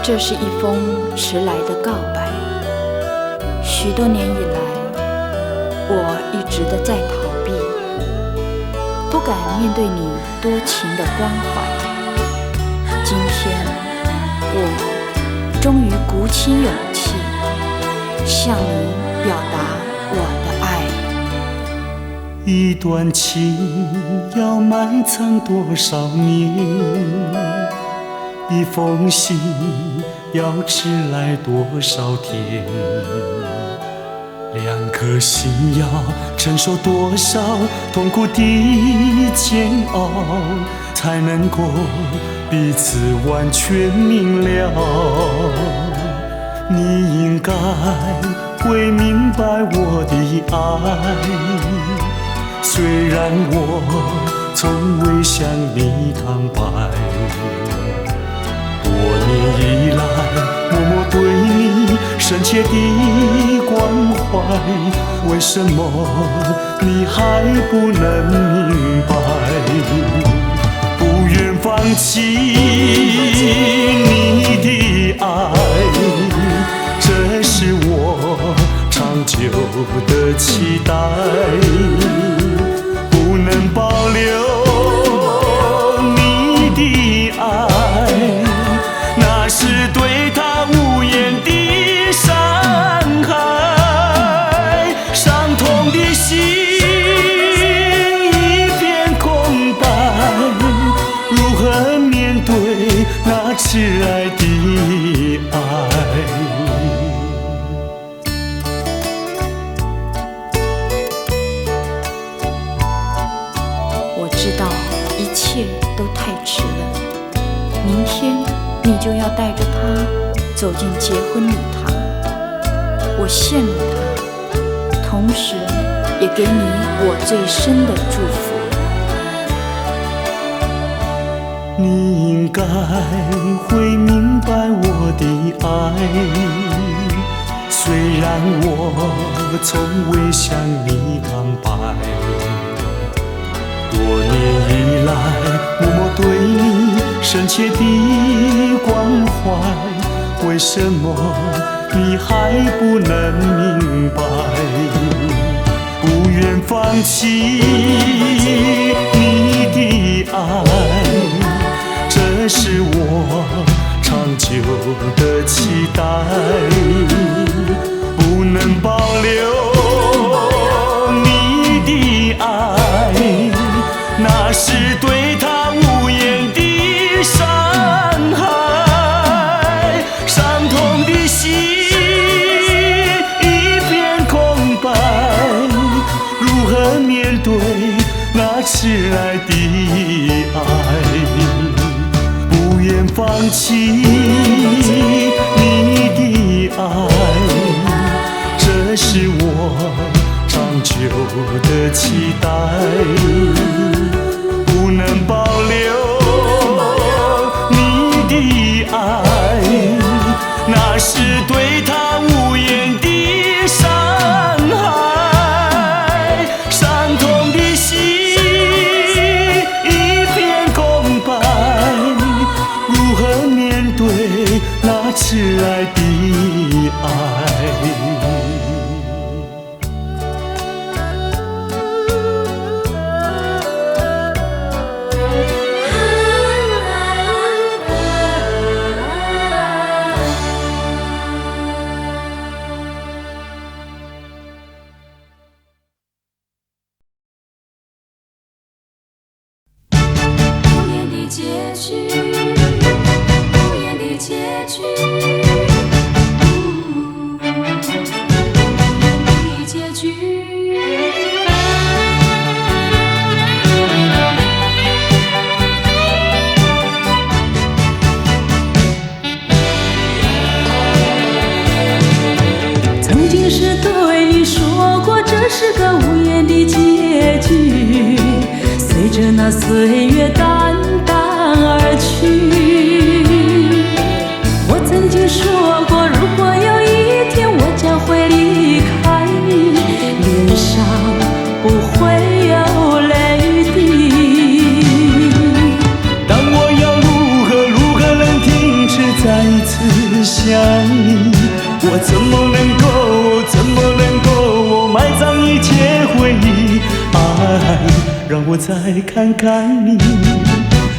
这是一封迟来的告白。许多年以来，我一直的在逃避，不敢面对你多情的关怀。今天，我终于鼓起勇气，向你表达我的爱。一段情要埋藏多少年？一封信要迟来多少天？两颗心要承受多少痛苦的煎熬，才能够彼此完全明了？你应该会明白我的爱，虽然我从未向你坦白。多年以来，默默对你深切的关怀，为什么你还不能明白？不愿放弃你的爱，这是我长久的期待。不能保留你的爱，那是对他无言的伤害，伤痛的心一片空白，如何面对那挚爱的爱？我知道一切都太迟了，明天你就要带着他走进结婚礼堂，我羡慕他，同时也给你我最深的祝福。你应该会明白我的爱，虽然我从未向你坦白。多年以来，默默对你深切的关怀，为什么你还不能明白？不愿放弃你的爱，这是我长久的期待。不能保留你的爱，那是对他无言的伤害，伤痛的心一片空白，如何面对那挚爱的爱？不愿放弃你的爱，这是我长久的期待。不能保留你的爱，那是对他无言的伤害，伤痛的心一片空白，如何面对那挚爱的爱？曾经是对你说过，这是个无言的结局，随着那岁月淡淡而去。我曾经说过，如果有一天我将会离开你，脸上不会有泪滴。但我要如何能停止再一次想你，我怎么能够埋葬一切回忆？爱，让我再看看你，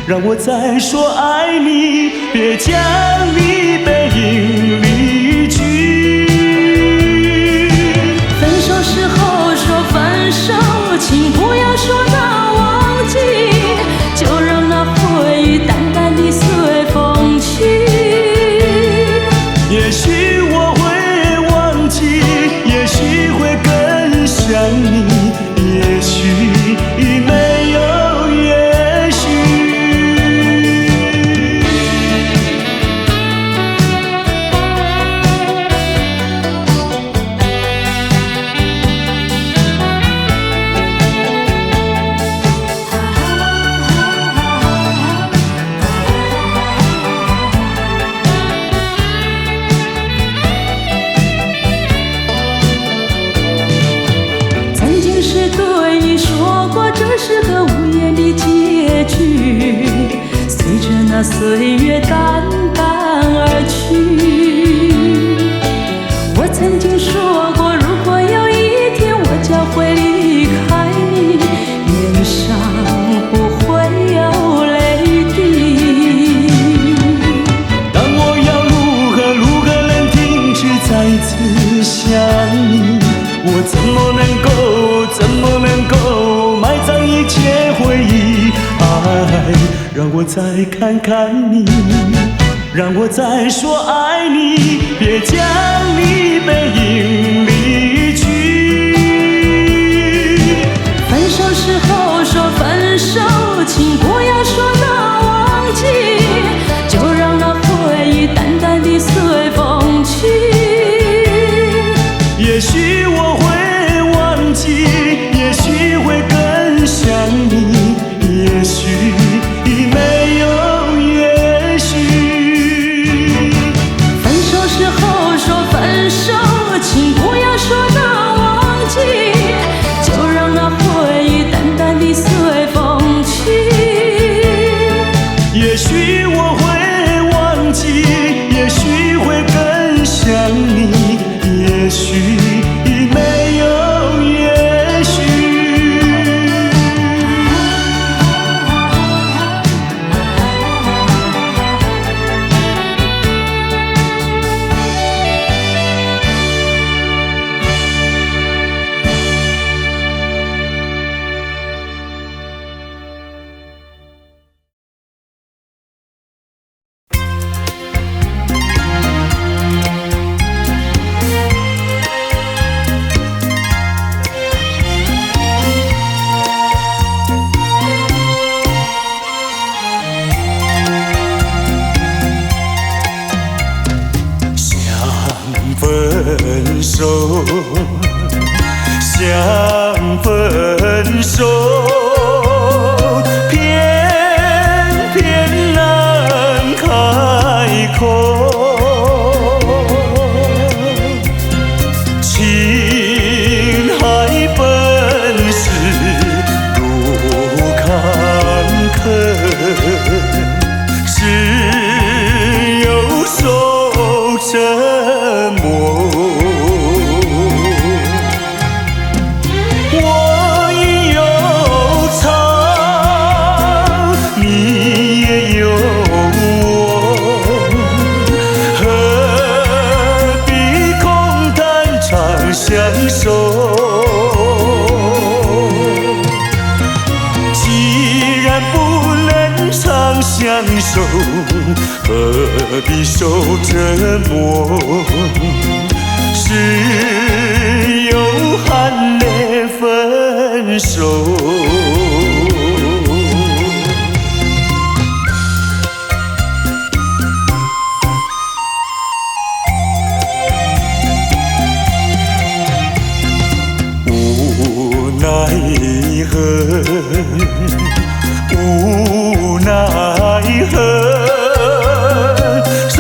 让我再说爱你，别将你背影离去。分手时候说分手，请不要说那忘记，就让那回忆淡淡地随风去。也许我会忘记，也许会更想你，也许没有也许。曾经是对你说过，这是个无言的结局，随着那岁月淡淡而去。我曾经说过，如果有一天我将会离开你，脸上不会有泪滴。但我要如何能停止再次想你？我怎么能够埋葬一切回忆？爱，让我再看看你，让我再说爱你，别将你背影离去。分手时候说分手，请不要说那忘记，就让那回忆淡淡地随风去。也许我会忘记，也许会更想你，也许没有也许。分手时候说分手，请不要说那忘记，就让那回忆淡淡地随风去。也许我会忘记，也许会更想你，也许没有也许。分手，想分手，偏偏难开口。情海本是路坎坷，只有受折磨。我已有藏，你也有我，何必空谈长相守？既然不能长相守，何必受折磨？只有含泪分手。无奈何，无奈何。蹉跎。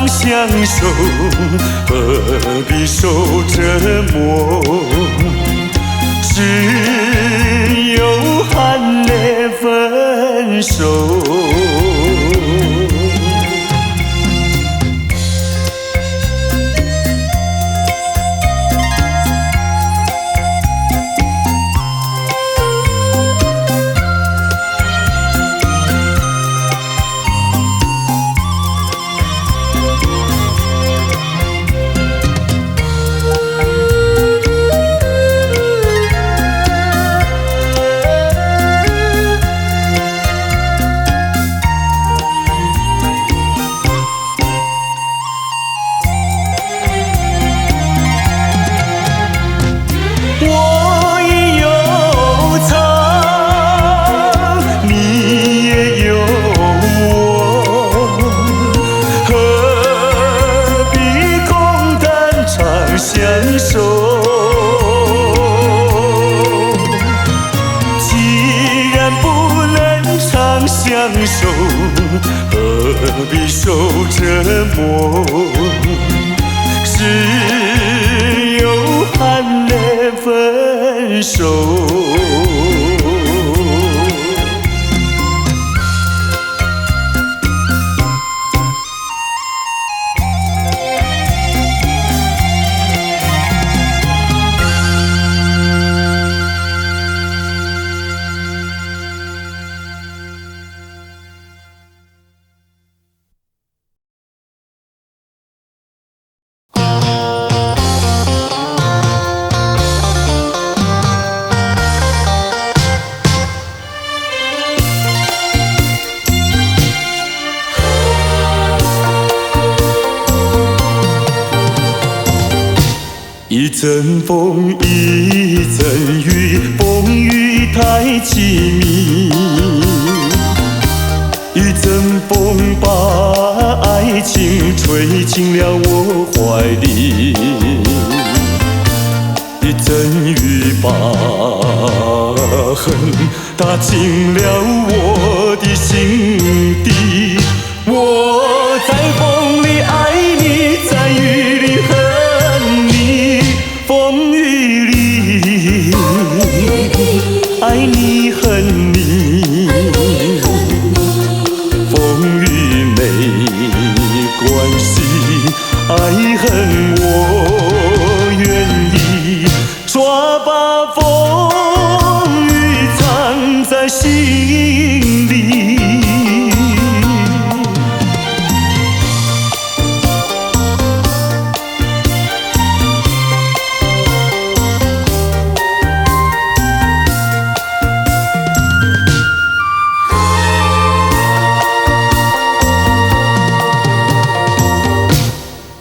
常相守，何必受折磨？只有含泪分手。相守，何必受折磨？只有含泪分手。一阵风，一阵雨，风雨太凄迷。一阵风把爱情吹进了我怀里，一阵雨把恨打进了我的心底。我在风里爱你，在雨里恨你，风雨里爱你恨你，风雨没关系，爱恨我愿意，抓把风雨藏在心里。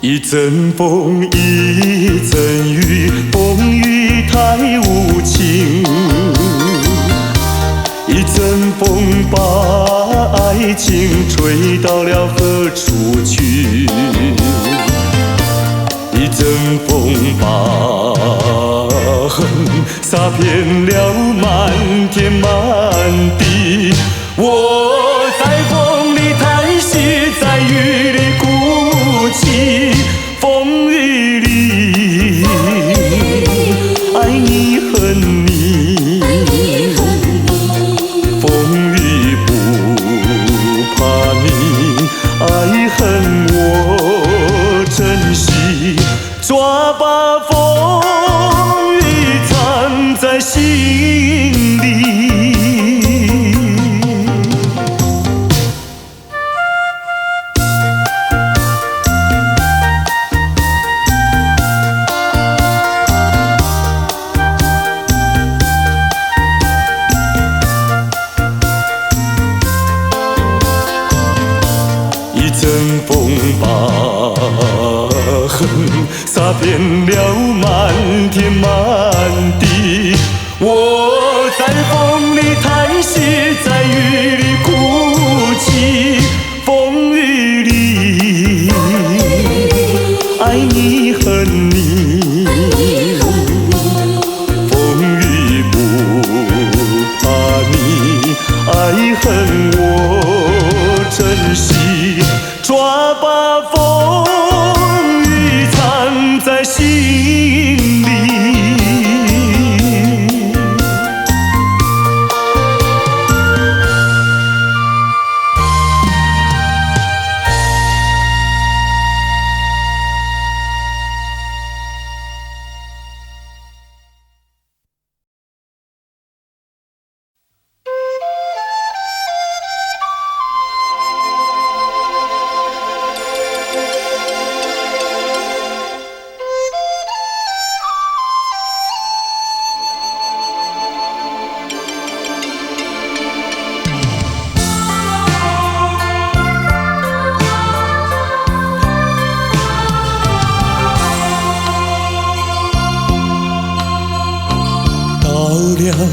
一阵风，一阵雨，风雨太无情。一阵风把爱情吹到了何处去？一阵风把恨洒遍了满天满地。我在风里叹息，在雨里哭泣，风雨里爱你恨你，风雨不怕你，爱恨我珍惜，抓把风雨藏在心里。一阵风把恨洒遍了满天满地。我在风里叹息，在雨里哭泣，风雨里爱你恨你，风雨不怕你，爱恨我珍惜，抓把风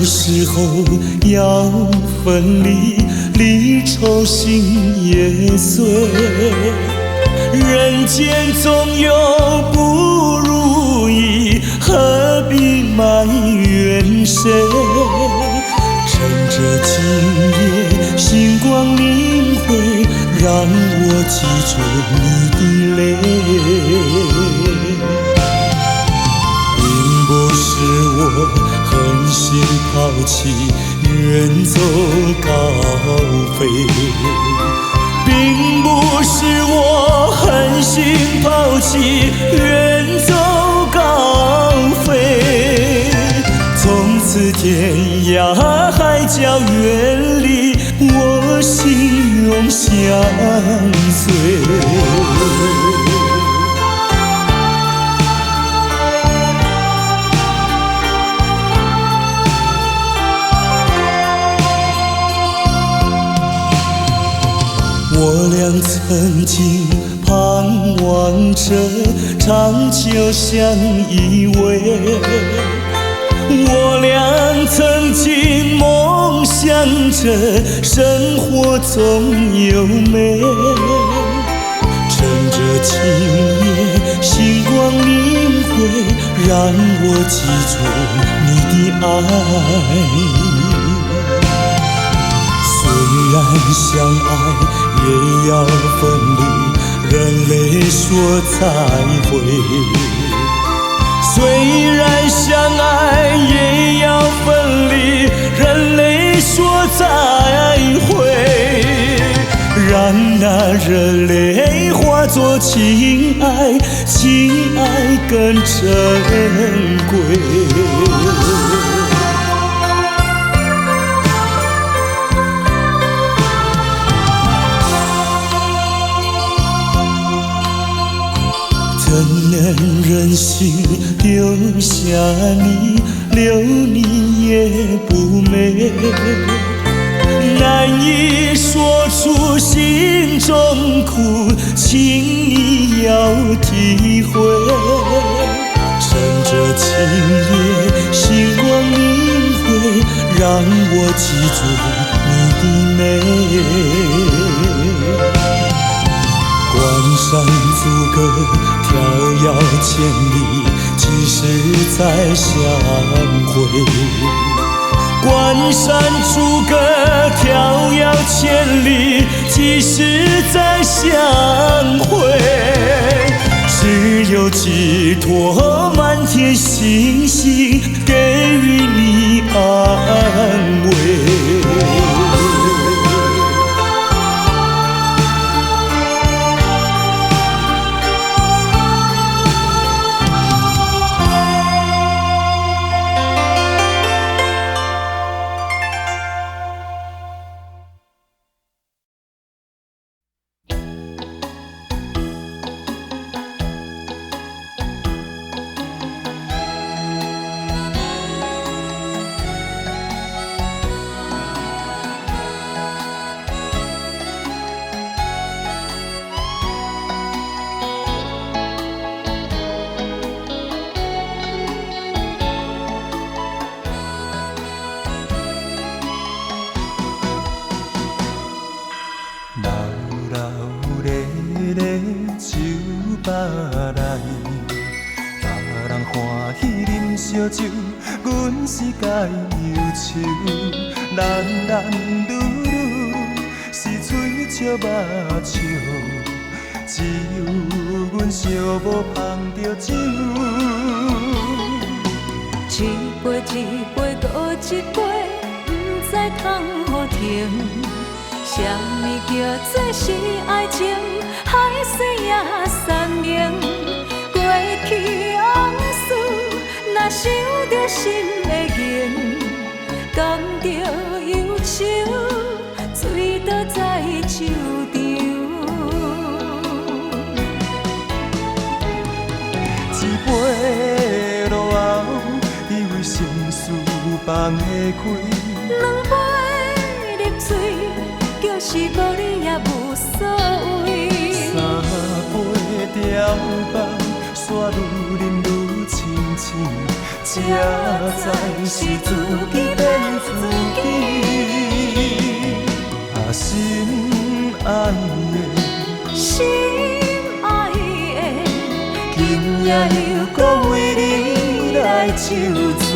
时候要分离，离愁心也碎。人间总有不如意，何必埋怨谁？趁着今夜星光明辉，让我记住你的泪。并不是我狠心抛弃，远走高飞。并不是我狠心抛弃，远走高飞。从此天涯海角远离，我心永相随。我俩曾经盼望着长久相依偎，我俩曾经梦想着生活总有美。趁着今夜星光明辉，让我记住你的爱。虽然相爱也要分离，人类说再会。虽然相爱也要分离，人类说再会。让那热泪化作情爱，情爱更珍贵。怎能忍心丢下你，留你也不美。难以说出心中苦，请你要体会。趁着今夜星光明辉，让我记住你的美。关山阻隔，迢遥千里，几时再相会？关山阻隔，迢遥千里，几时再相会？只有寄托满天星星，给予你安慰。烧酒，阮是该忧愁，男男女女是嘴笑目笑，只有阮寂寞捧着酒，一杯一杯搁一杯，不知通何停。什么叫做是爱情？海水也散凝，过去往事。若想着心会凝，甘着忧愁，醉倒在酒场。一杯落后，以为心事放会开。两杯入嘴，就是无你也无所谓。三杯调饭，煞愈啉愈。亲像，才知是自己变自己。啊，心爱的，心爱的，今夜又讲为你来酒醉。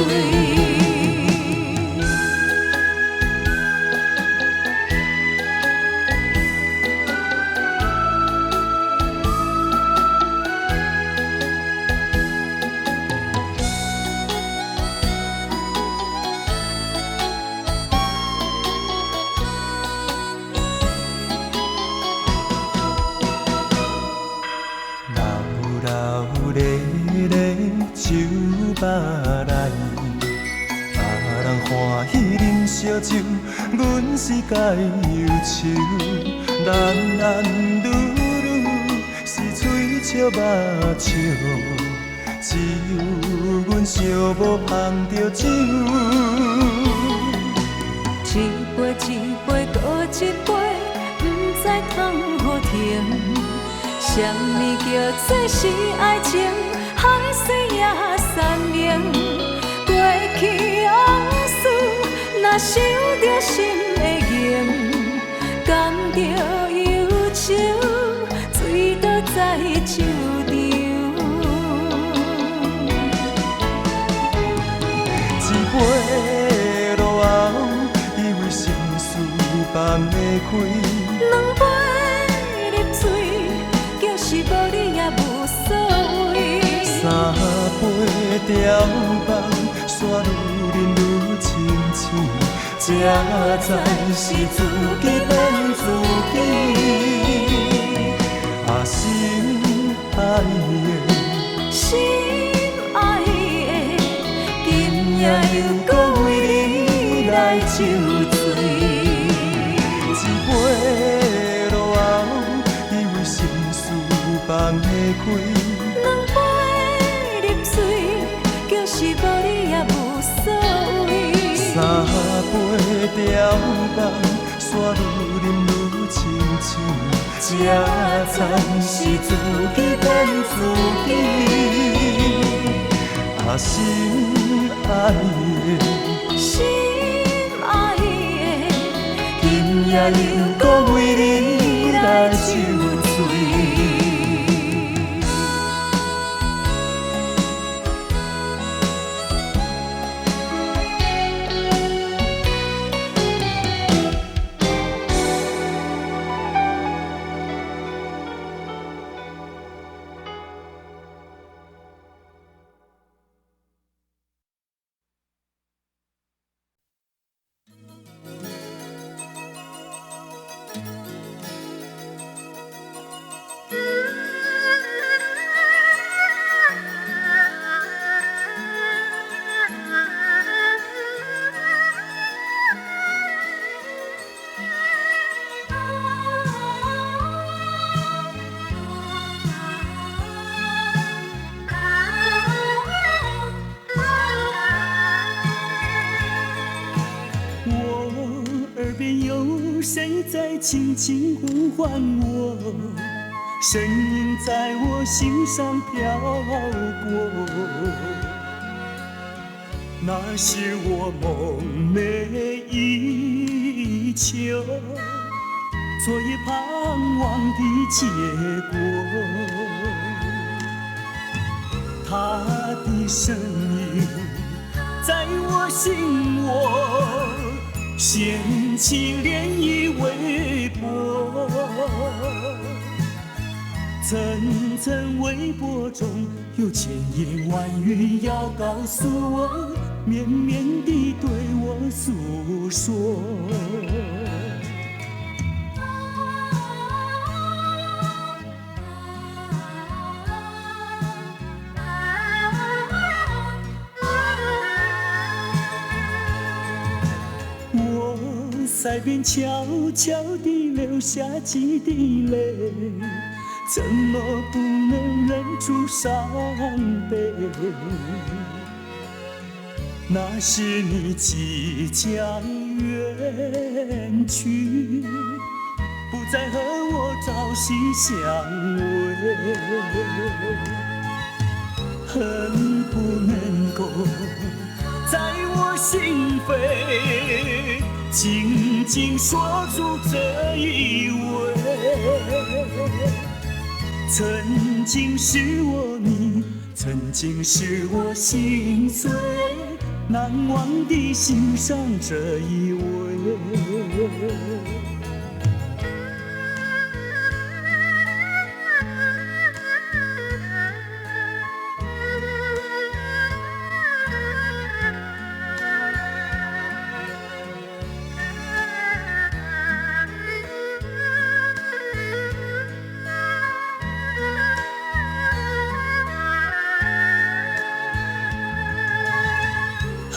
酒吧内，别人欢喜饮烧酒，阮是解忧愁。男男女女是嘴笑目笑，只有阮寂寞捧着酒。一杯一杯搁一杯，不知通好停。什么叫做是爱情？海水也山明，过去往事，若想着心会凝，感着忧愁，醉倒在酒场。一杯落后，以为心事放会开。两杯入嘴，就是无你也无所谓。三杯调放，煞愈饮愈清醒，才知是自己变自己。啊，心爱的，心爱的，今夜又讲为你来酒醉。一杯落后，以为心事放会开。两杯入嘴，就是无你也无所谓。三杯调放，煞愈饮愈清醒，才知是自己变自己。啊，心爱的，心爱的，今夜又讲为你来酒醉。谁在轻轻呼唤我？声音在我心上飘过。那是我梦寐以求，昨夜盼望的结果。他的声音在我心窝，掀起涟漪微波，层层微波中有千言万语要告诉我，绵绵地对我诉说。腮边悄悄地流下几滴泪，怎么不能忍住伤悲？那是你即将远去，不再和我朝夕相偎。恨不能够在我心扉紧紧锁住这一位。曾经是我你，曾经是我心碎，难忘地欣赏这一位。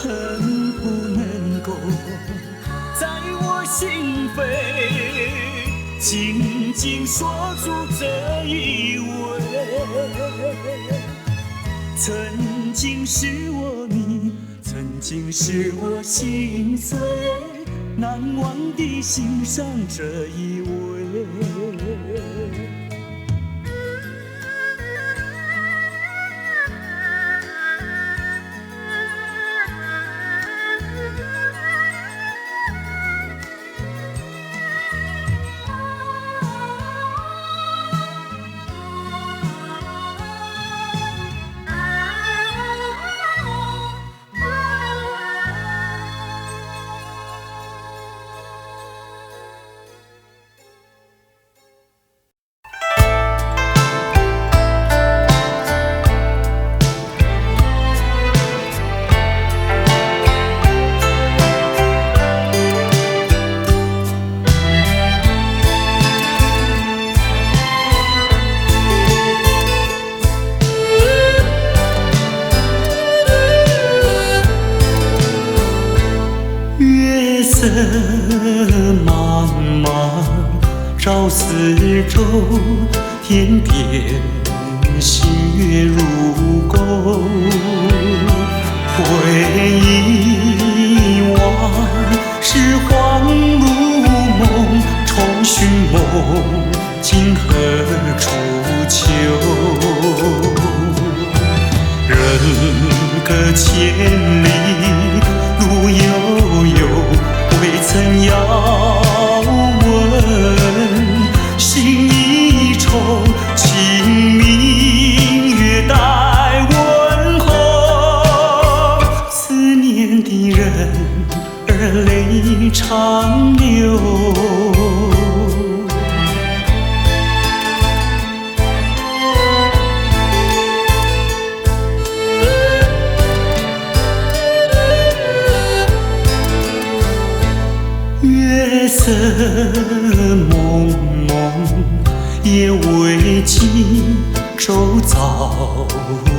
恨不能够在我心扉紧紧锁住这一位。曾经是我你，曾经是我心碎，难忘地欣赏这一位。色茫茫照四周，天边星月如钩。回忆往事恍如梦，重寻梦今何处求？人隔千里路悠悠，未曾遥问，心一重，清明月待问候。思念的人儿泪长流。月色蒙蒙，夜未尽，周遭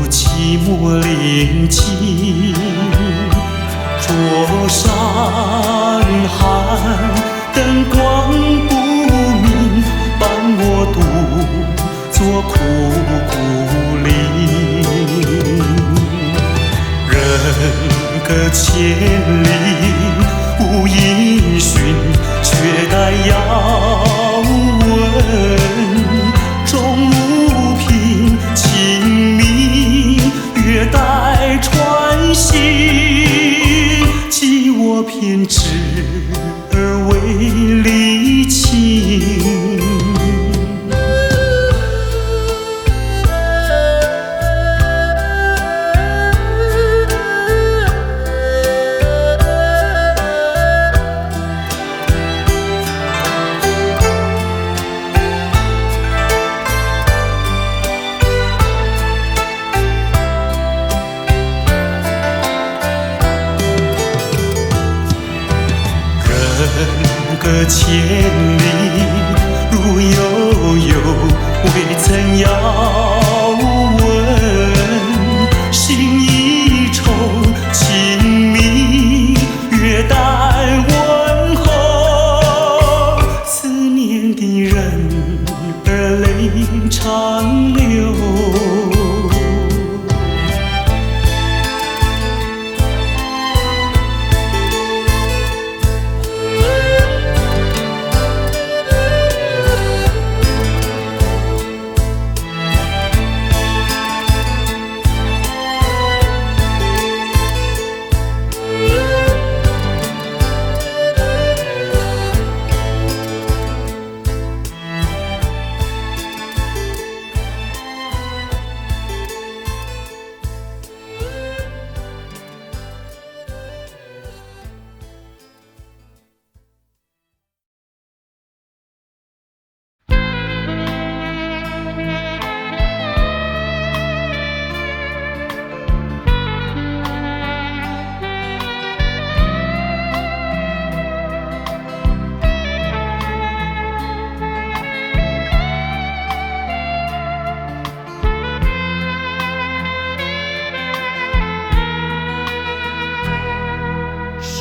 寂寞临近。桌上寒，灯光不明，伴我独坐苦孤零。人隔千里无音讯，却待遥问。终无凭，清明月待传信。寄我偏执而为离情。人隔千里路悠悠，未曾遥问。心一重，清明月待问候。思念的人儿泪长流。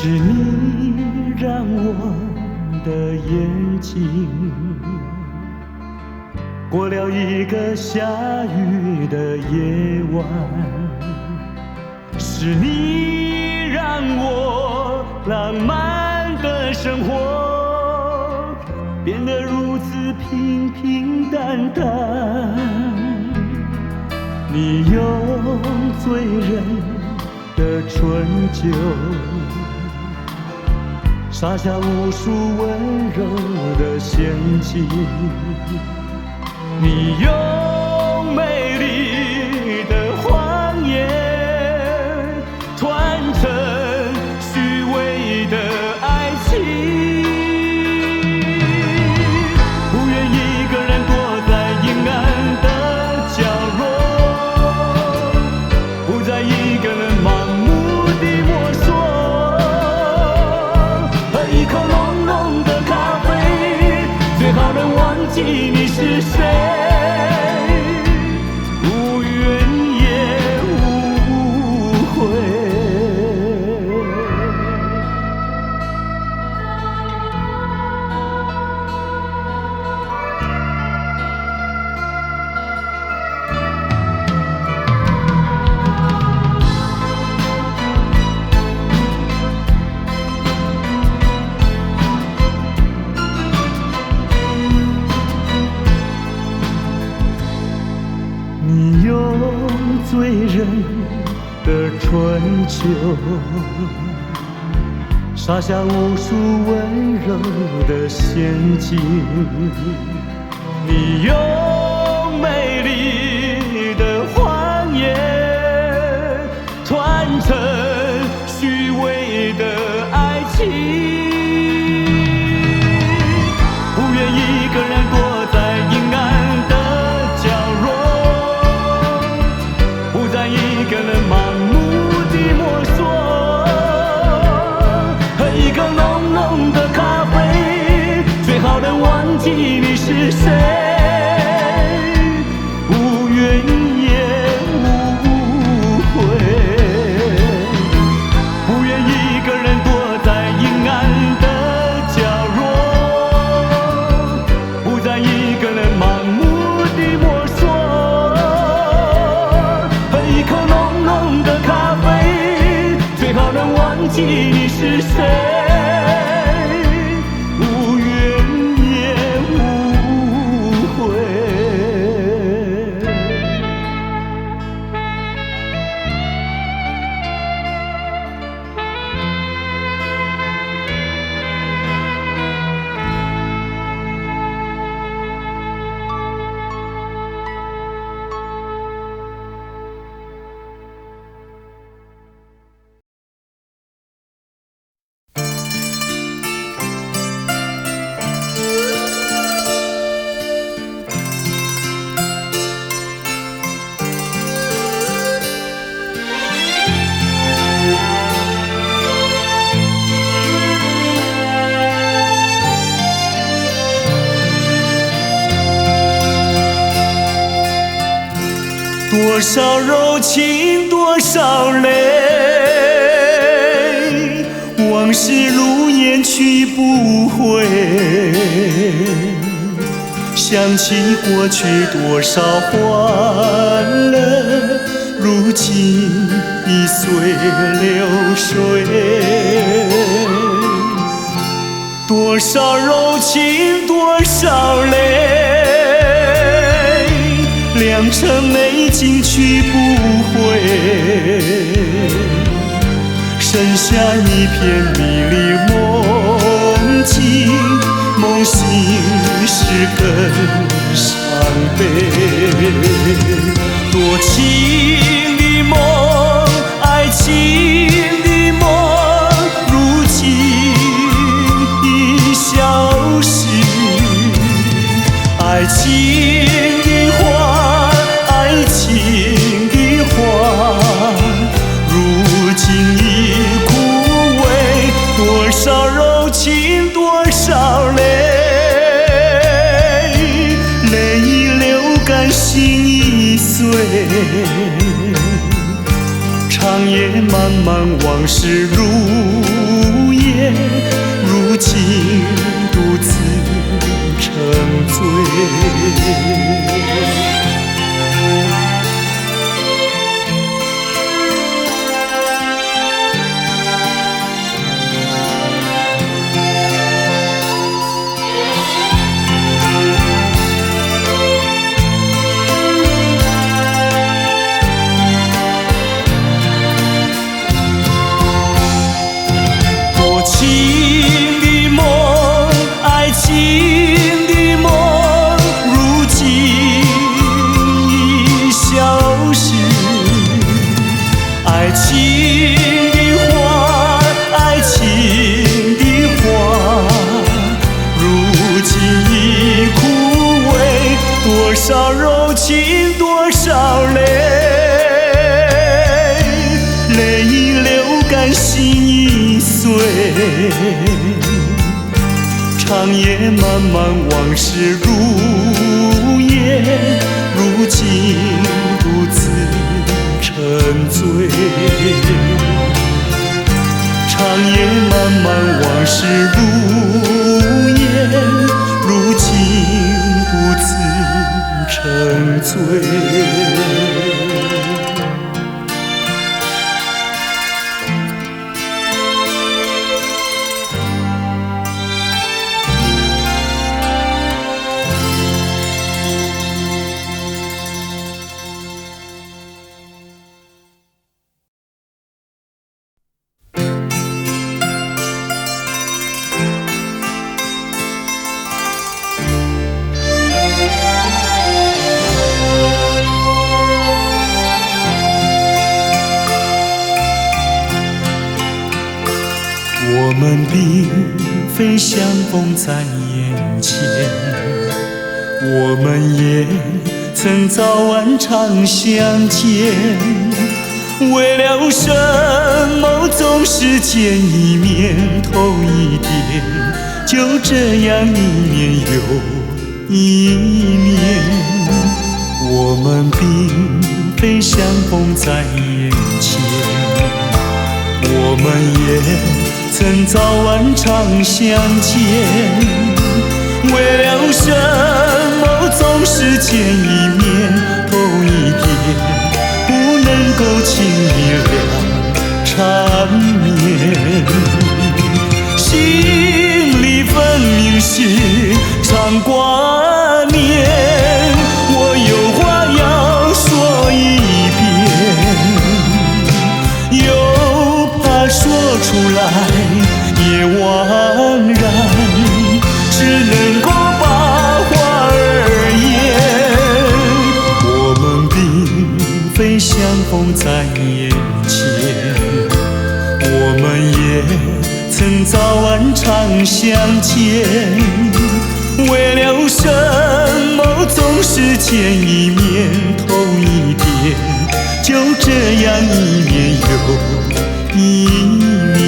是你让我的眼睛过了一个下雨的夜晚，是你让我浪漫的生活变得如此平平淡淡。你用醉人的春酒撒下无数温柔的陷阱，你用美丽的谎言团成虚伪的爱情，不愿一个人躲在阴暗的角落，不再一个人盲目地摸索，喝一口浓浓的咖啡，最好能忘记你是谁。你用醉人的春秋撒下无数温柔的陷阱，你用美丽的谎言团成虚伪的爱情，不愿一个人躲在阴暗的角落，不再一个人盲目地摸索，喝一口浓浓的咖啡，最好能忘记你是谁，无怨也无悔，不愿一个人躲在阴暗的角落，不再一个人盲目地摸索，喝一口浓浓的咖啡，最好能忘记你是谁，无怨也无悔。多少柔情多少泪，往事如烟去不回，想起过去多少欢乐，如今已随流水。多少柔情多少泪，良辰美景去不回，剩下一片迷离梦境，梦醒时更伤悲。多情的梦，爱情的梦，如今已消失，爱情的花，爱情的花，如今已枯萎。多少柔情多少泪，泪已流干心已碎，长夜漫漫往事如夜，如今独自沉醉。多少柔情，多少泪，泪已流干，心已碎。长夜漫漫，往事如烟，如今独自沉醉。长夜漫漫，往事如烟，如今独自沉醉。我们并非相逢在眼前，我们也曾早晚常相见。为了什么总是见一面头一点，就这样一年又一年。我们并非相逢在眼前，我们也曾早晚常相见。为了什么总是见一面头一点，不能够轻易了缠绵。心里分明是常挂念，我有话要说一遍，又怕说出来也枉然，只能够把话儿言。我们并非相逢在眼前，我们也曾早晚常相见。为了什么总是见一面头一点，就这样一年又一年。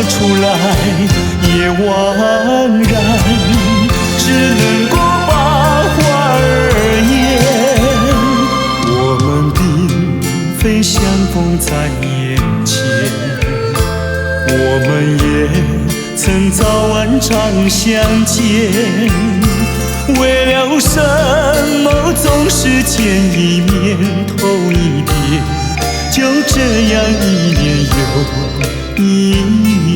出来也枉然，只能够把话儿言。我们并非相逢在眼前，我们也曾早晚常相见。为了什么总是见一面头一点，就这样一年又一年。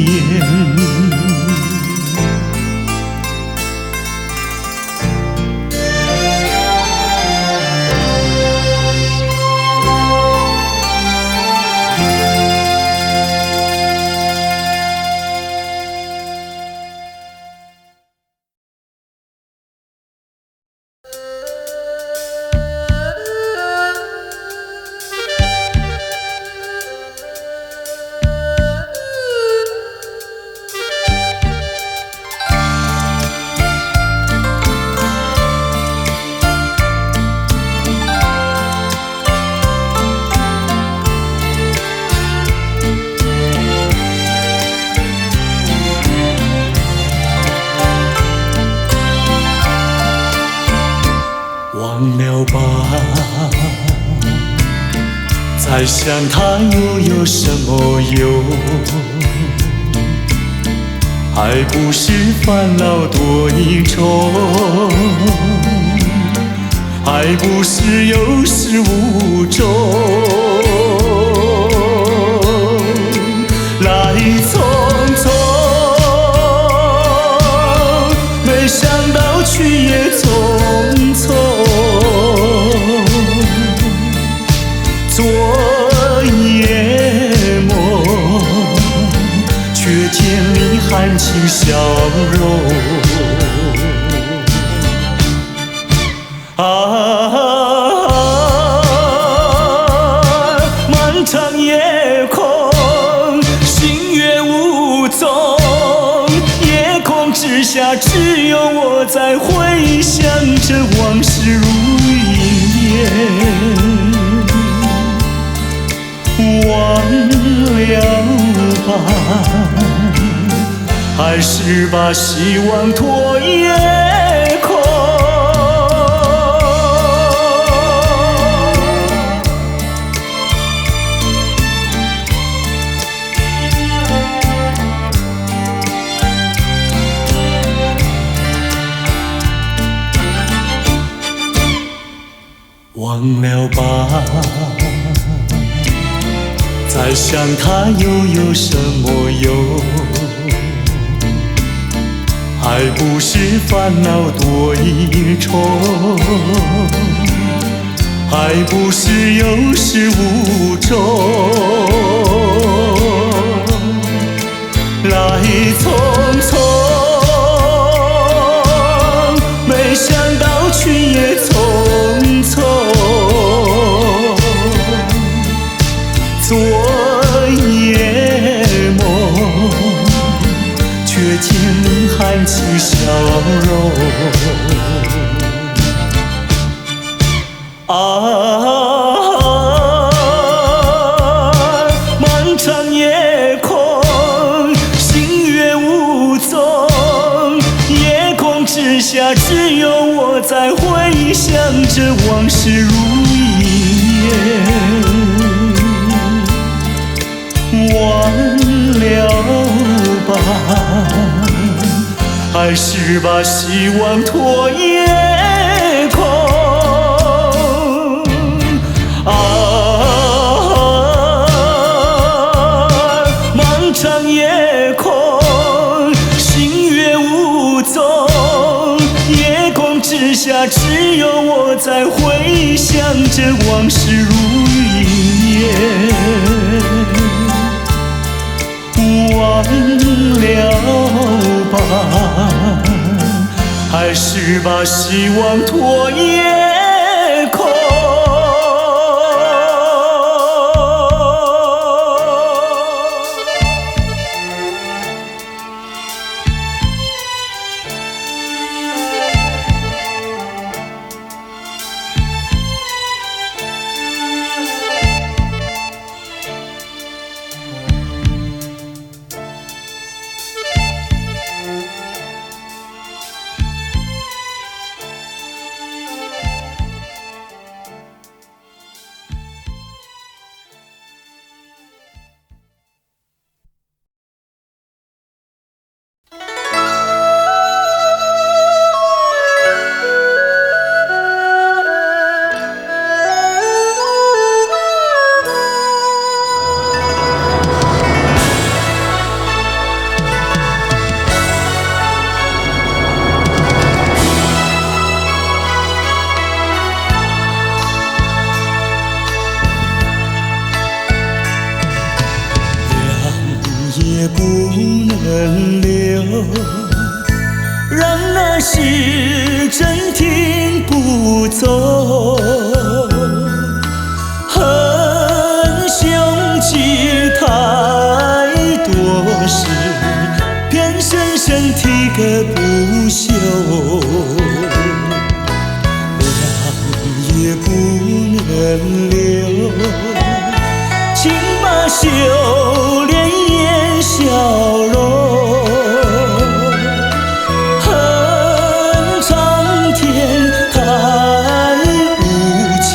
再想它又有什么用？还不是烦恼多一重，还不是有始无终。来匆匆，没想到去也匆匆。昨夜梦，却见你含情笑容。漫长夜空，星月无踪，夜空之下只有我在回想着往事如云烟。忘了吧，还是把希望托夜空。忘了吧，再想它又有什么用？还不是烦恼多一重，还不是有始无终。来匆匆，没想到去也匆匆。昨夜梦，却见你含情笑容。漫长夜空，星月无踪，夜空之下只有我在回想着往事如云烟。忘了吧，还是把希望托夜空。漫长夜空，星月无踪，夜空之下只有我在回想着往事如云烟。忘了吧，还是把希望托夜空。也不能留，让那时针停不走。恨凶吉太多事，偏深深提个不休。让也不能留，请把修炼笑容，恨苍天太无情，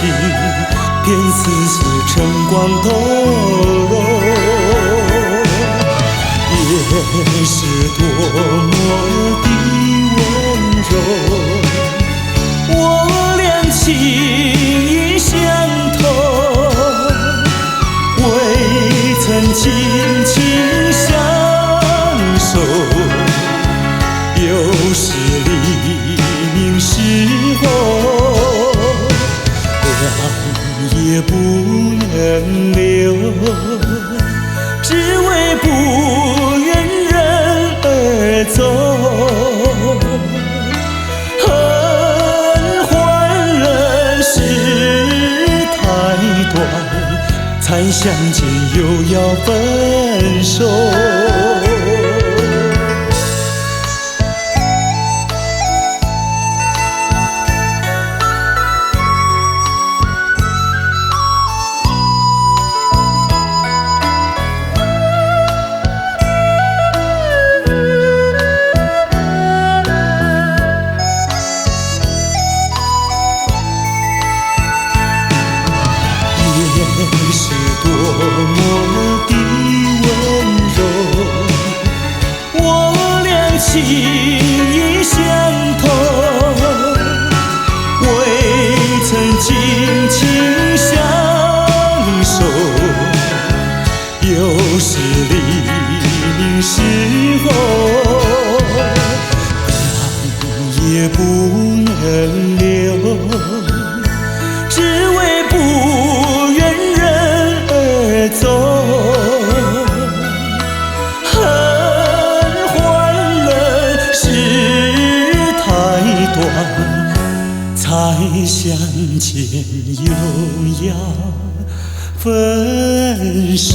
便似此晨光透露，也是多么的温柔。我俩情意相投，未曾紧紧相守，有时黎明时候，两也不能留，只为不愿人而走。恨换了事太短，才相见又要分手。是多么的温柔，我俩情意相投，未曾紧紧相守，有时黎明时候，两也不能留，只为不走，恨换了事太短，才相见又要分手。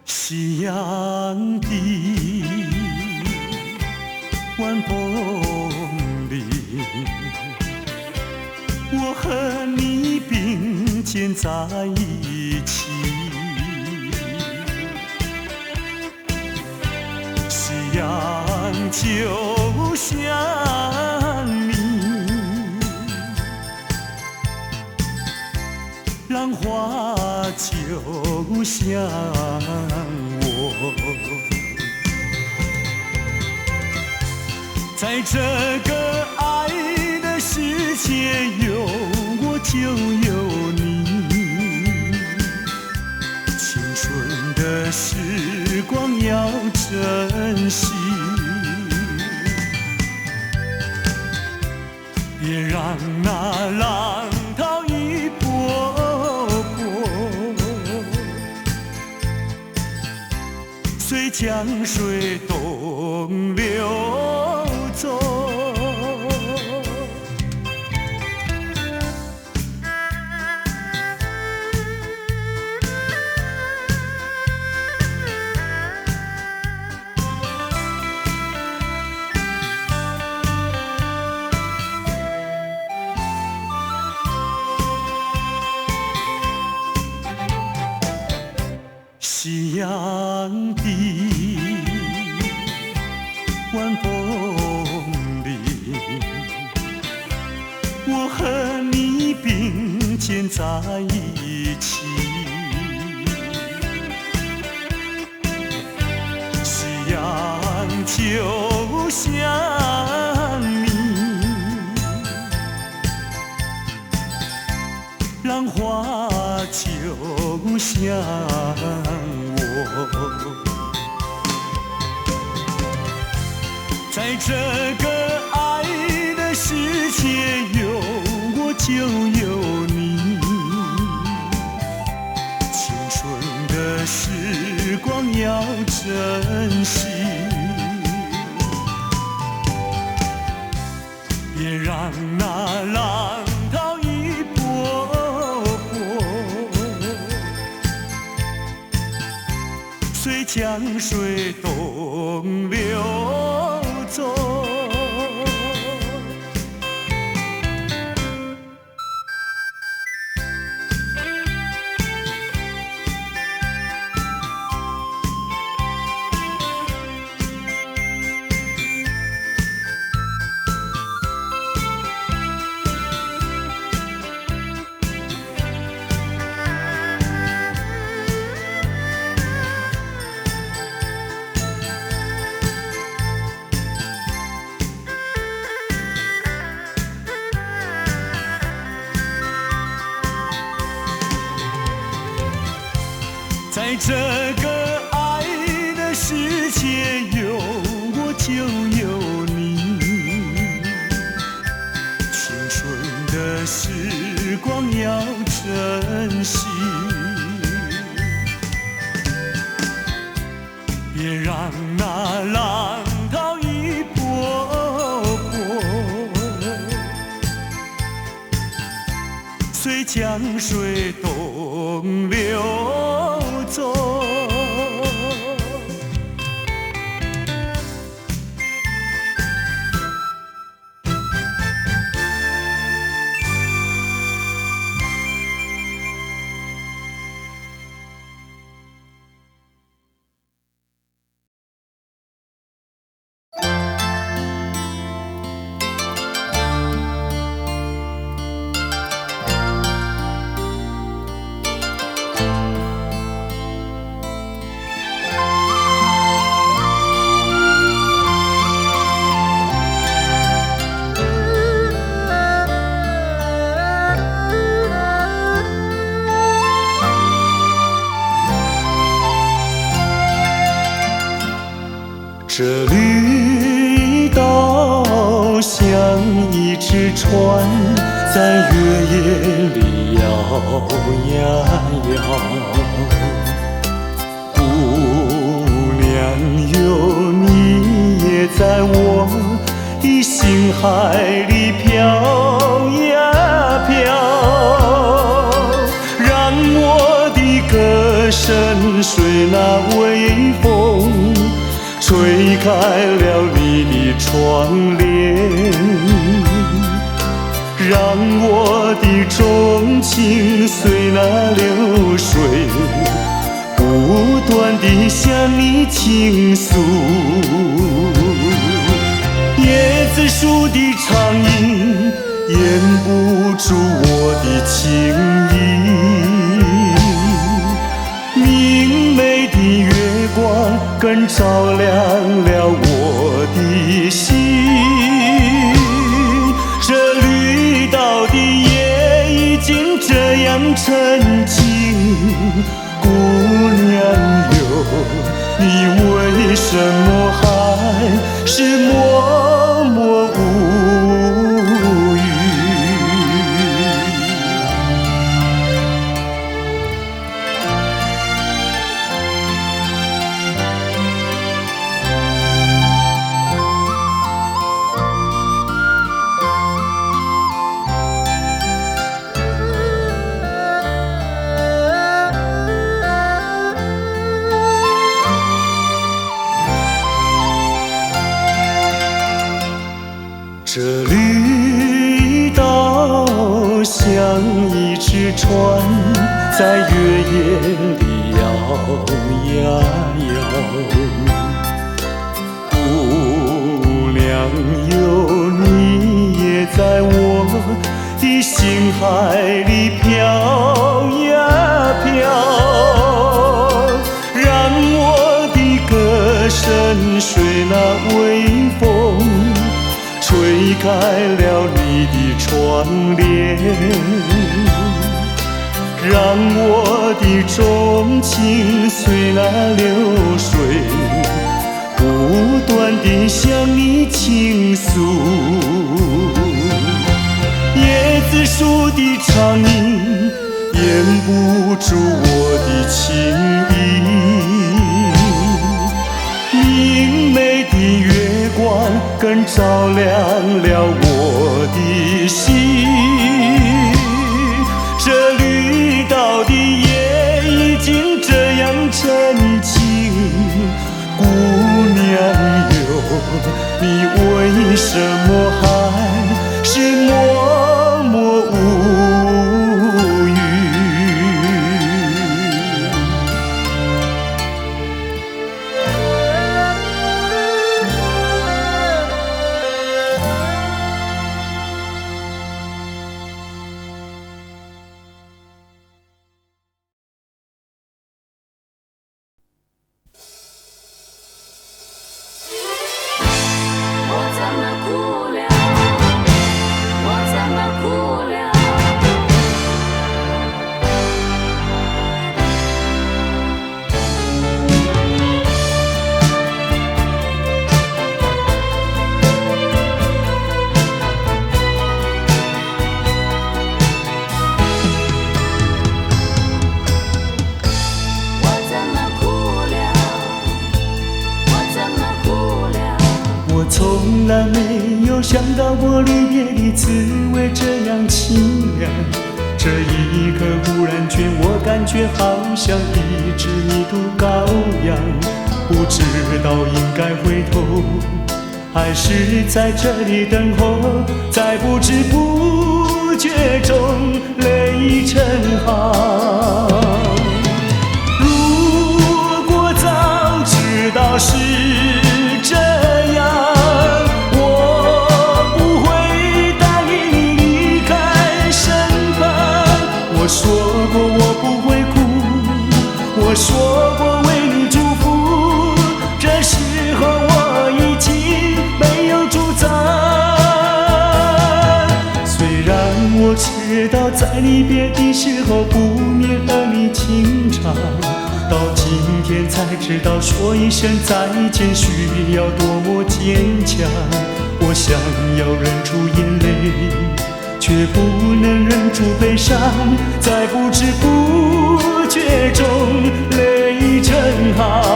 夕阳的晚风里，我和你并肩在一起。夕阳就像你，浪花就像我，在这个爱的世界，有我就有你。青春的时光要珍惜，别让那浪涛一波波随江水东流走。夕阳的晚风里，我和你并肩在一起。夕阳就像你，浪花就像在这个爱的世界，有我就有你。青春的时光要珍惜，别让那浪涛一波波随江水东流走。在这个爱的世界，有我就有你。青春的时光要珍惜，别让那浪涛一波波随江水东流走。这绿岛像一只船，在月夜里摇呀摇。姑娘哟，你也在我的心海里飘呀飘，让我的歌声随那微风吹开了你的窗帘，让我的钟情随那流水不断地向你倾诉。椰子树的长影掩不住我的情意，明媚的月光更照亮了我的心。这绿岛的夜已经这样沉静，姑娘哟，你为什么还是默默无语？这绿岛像一只船，在月夜里摇呀摇。姑娘哟，你也在我的心海里飘呀飘，让我的歌声随那微风吹开了你的窗帘，让我的钟情随那流水不断地向你倾诉。椰子树长鸣，掩不住我的情意。明媚的月光更照亮了我的心。这绿岛的夜已经这样沉静，姑娘哟，你为什么还是默默无语？从来没有想到过离别的滋味这样清凉，这一刻忽然间我感觉好像一只迷途羔羊，不知道应该回头还是在这里等候，在不知不觉中泪成行。如果早知道是这样，我说过我不会哭，我说过为你祝福，这时候我已经没有主张。虽然我知道在离别的时候不免儿女情长，到今天才知道说一声再见需要多么坚强。我想要忍住眼泪，却不能忍住悲伤，在不知不觉中泪成行。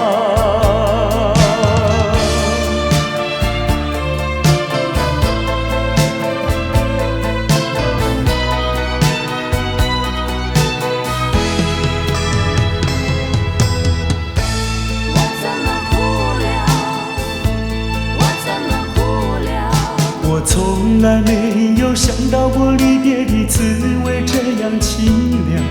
我从来没有想到过离别的滋味这样清凉，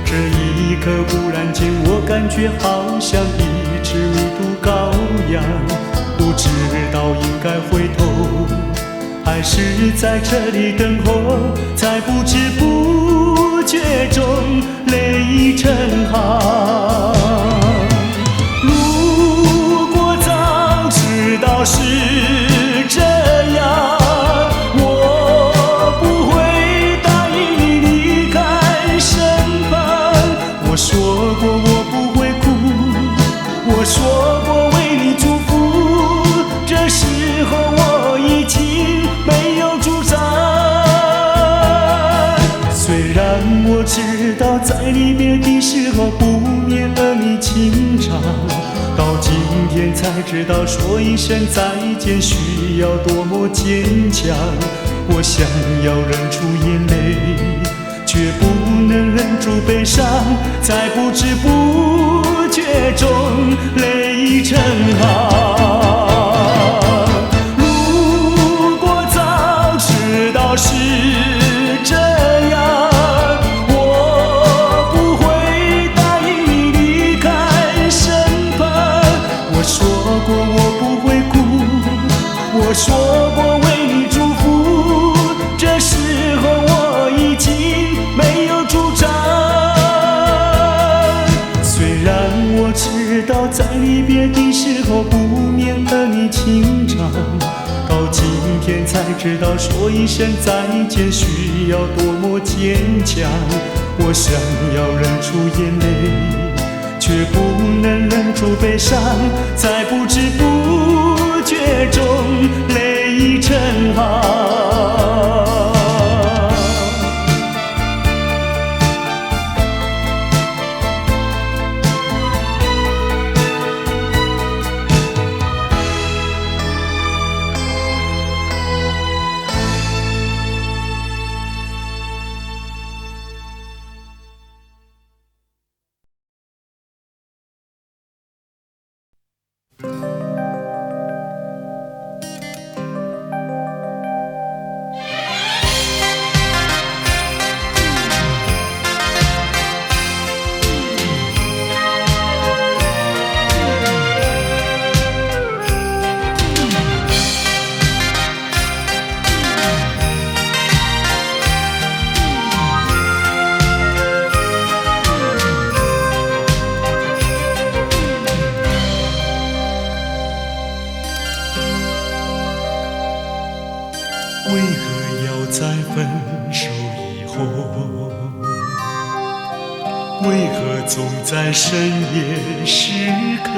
这一刻忽然间我感觉好像一只迷途羔羊，不知道应该回头还是在这里等候，在不知不觉中泪成行。如果早知道是这样，我说过我不会哭，我说过为你祝福，这时候我已经没有主张。虽然我知道在离别的时候不免儿女情长，到今天才知道说一声再见需要多么坚强。我想要忍住眼泪，却不能忍住悲伤，在不知不觉中泪成行。如果早知道是这样，我不会答应你离开身旁。我说过我不会哭，我说过为你祝福，这时候我已经没有主张。虽然我知道在离别的时候不免儿女情长，到今天才知道说一声再见需要多么坚强。我想要忍住眼泪，却不能忍住悲伤，在不知不觉中泪成行。在分手以后，为何总在深夜时刻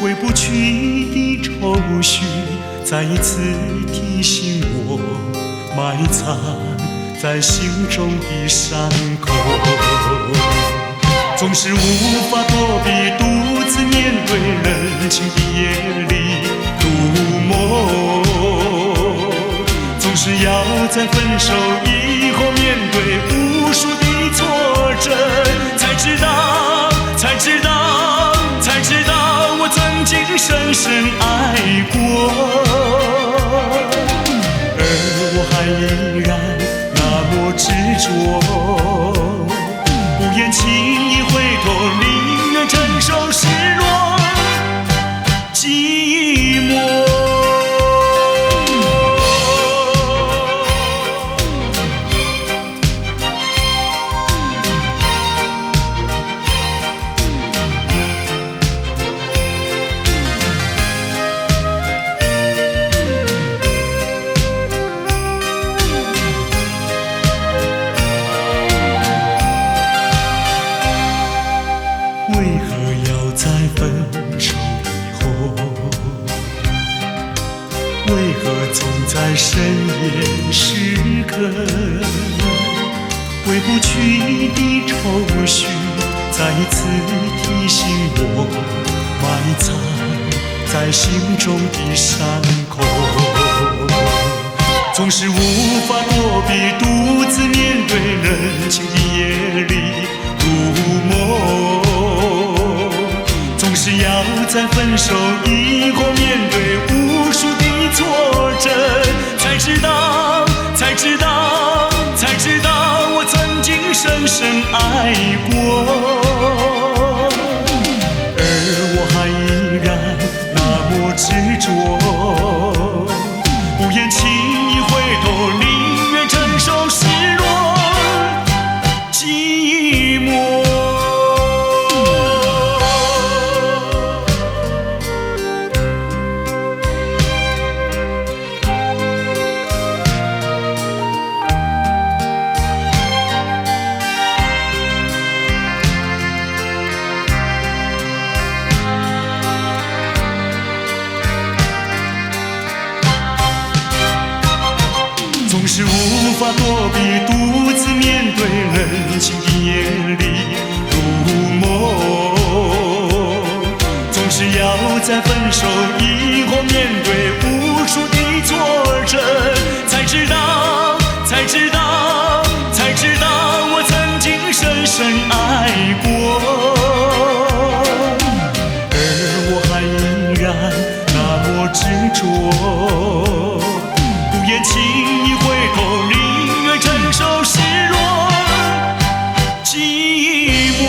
回不去的愁绪，再一次提醒我埋藏在心中的伤口。总是无法躲避，独自面对冷清的夜里入梦。总是要在分手以后面对无数的挫折，才知道我曾经深深爱过，而我还依然那么执着，不愿轻易回头，宁愿承受失落寂寞。在深夜时刻回不去的愁绪，再一次提醒我埋藏在心中的伤口。总是无法躲避，独自面对冷清的夜里入梦。总是要在分手以后面对无数的挫折，才知道我曾经深深爱过，而我还依然那么执着，不愿轻易回头，宁愿承受失落寂寞。总是无法躲避，独自面对冷清的夜里入梦。总是要在分手以后面对无数的挫折，才知道我曾经深深爱过，而我还依然那么执着，不愿轻易回头，宁愿承受失落寂寞。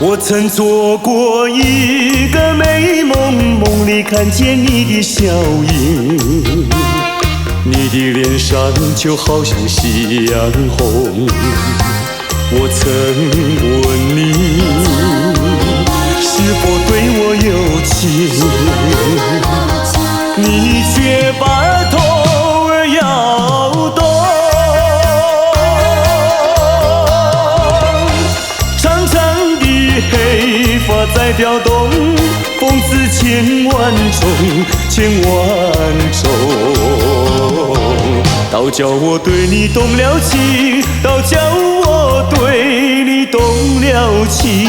我曾做过一个美梦，梦里看见你的笑影，你的脸上就好像夕阳红。我曾问你是否对我有情，你却把头儿摇动。黑发在飘动，风似千万种，倒叫我对你动了情，倒叫我对你动了情。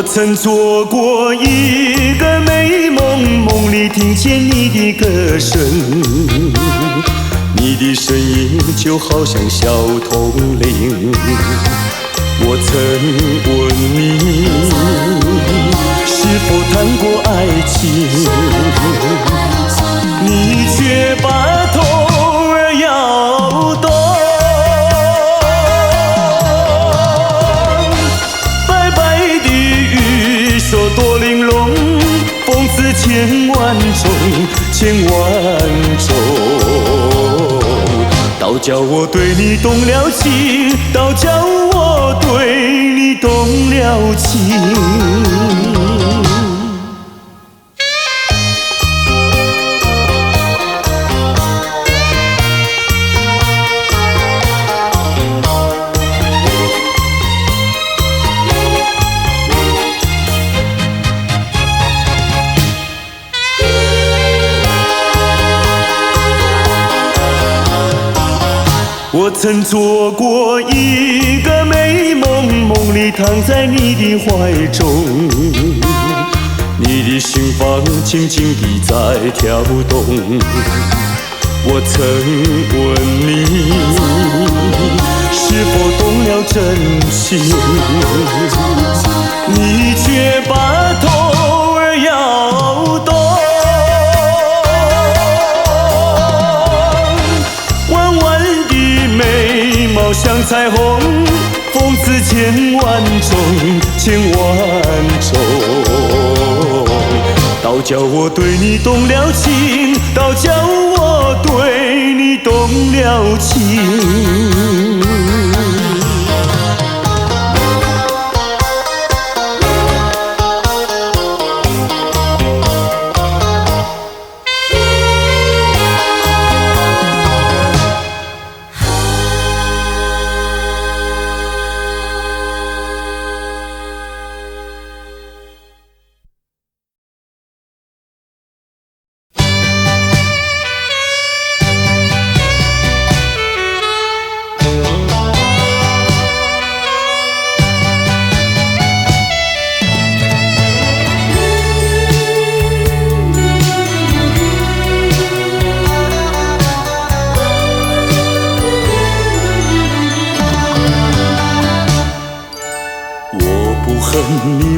我曾做过一个美梦，梦里听见你的歌声，你的声音就好像小铜铃。我曾问你是否谈过爱情，你却把头儿摇动。白白的雨说多玲珑，风似千万种，千万种。倒叫我对你动了情，倒叫我对你动了情。我曾做过一个美梦，梦里躺在你的怀中，你的心房轻轻地在跳动。我曾问你是否动了真情，你却把头儿摇动。像彩虹，风似千万种，千万种。倒叫我对你动了情，倒叫我对你动了情。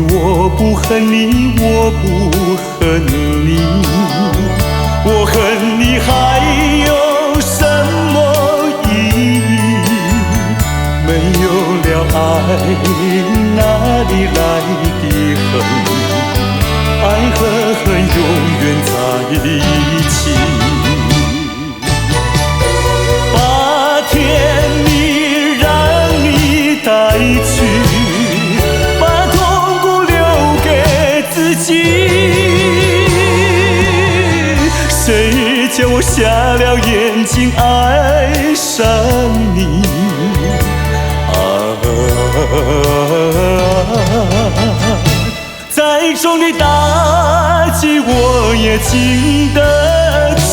我不恨你，我不恨你，我恨你还有什么意义？没有了爱，哪里来的恨？爱和恨永远在一起。把甜蜜让你带去，谁叫我瞎了眼睛爱上你啊？再重的打击我也经得起。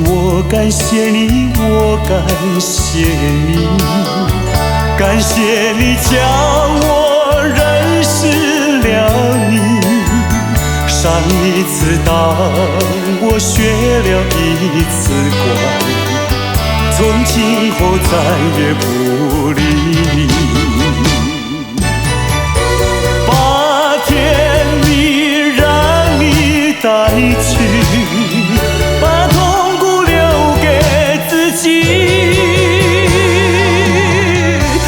我感谢你，我感谢你，感谢你叫我认识了你。上一次当我学了一次乖，从今后再也不理你。把甜蜜让你带去，把痛苦留给自己。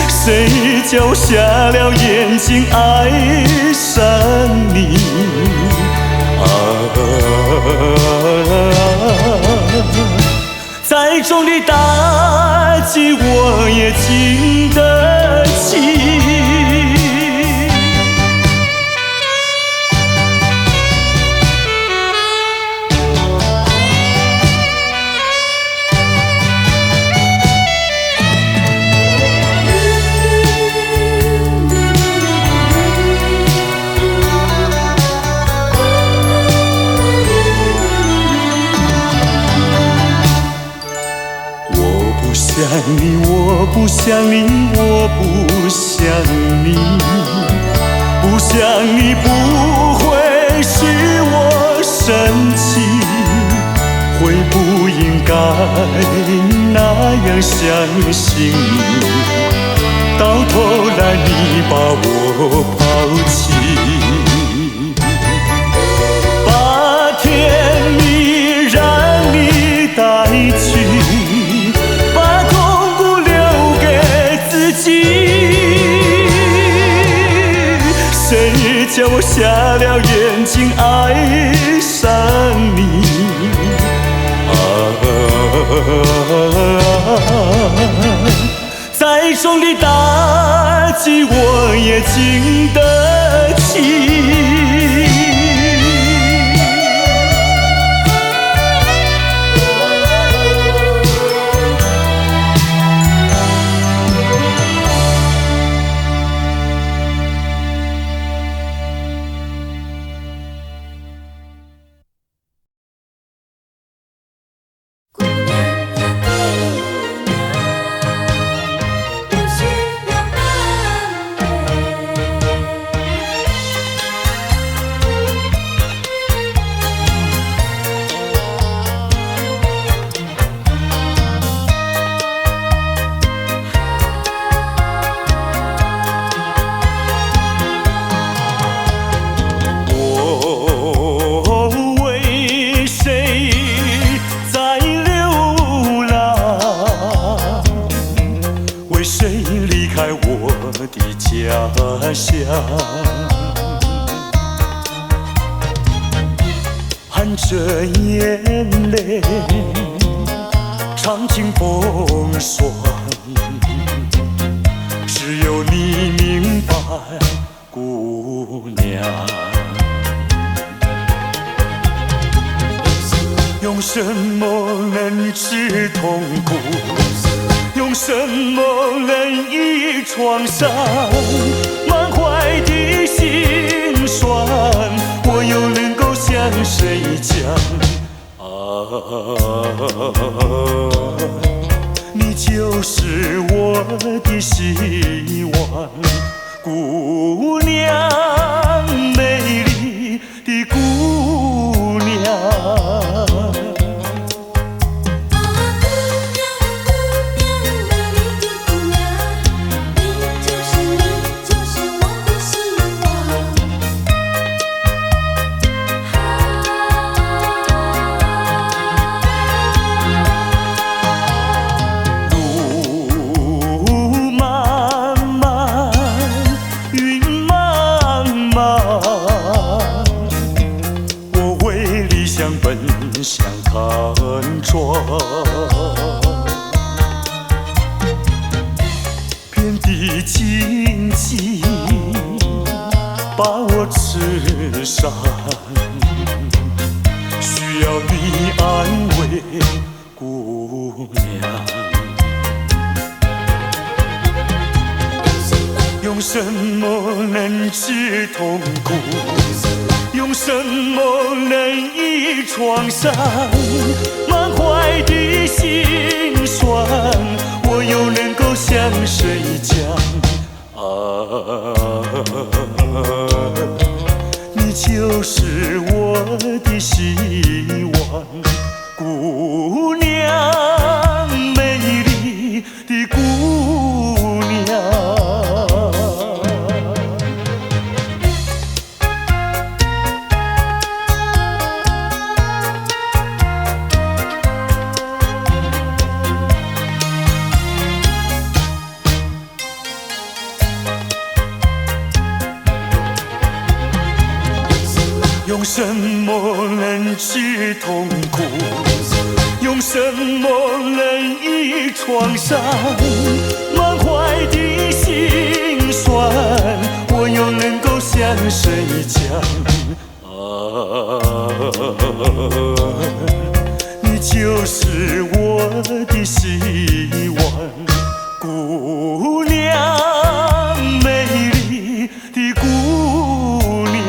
谁叫我瞎了眼睛爱上你啊？再重的打击我也经得起。你，我不想你，我不想你，不想你不会使我生气，会不应该那样相信你，到头来你把我抛弃。把甜蜜让你带去，把痛苦留给自己。谁叫我瞎了眼睛爱上你？再重的打击我也经得起。家乡，含着眼泪，尝尽风霜，只有你明白，姑娘。用什么能治痛苦？用什么能医创伤？满怀的心酸，我又能够向谁讲？你就是我的希望，姑娘，美丽的姑娘。向看窗，遍地荆棘把我刺伤，需要你安慰，姑娘。用什么能治痛苦？用什么能医创伤？满怀的心酸，我又能够向谁讲？你就是我的希望，姑娘，美丽的姑娘。用什么能治痛苦？用什么能医创伤？满怀的心酸，我又能够向谁讲？你就是我的希望，姑娘，美丽的姑娘。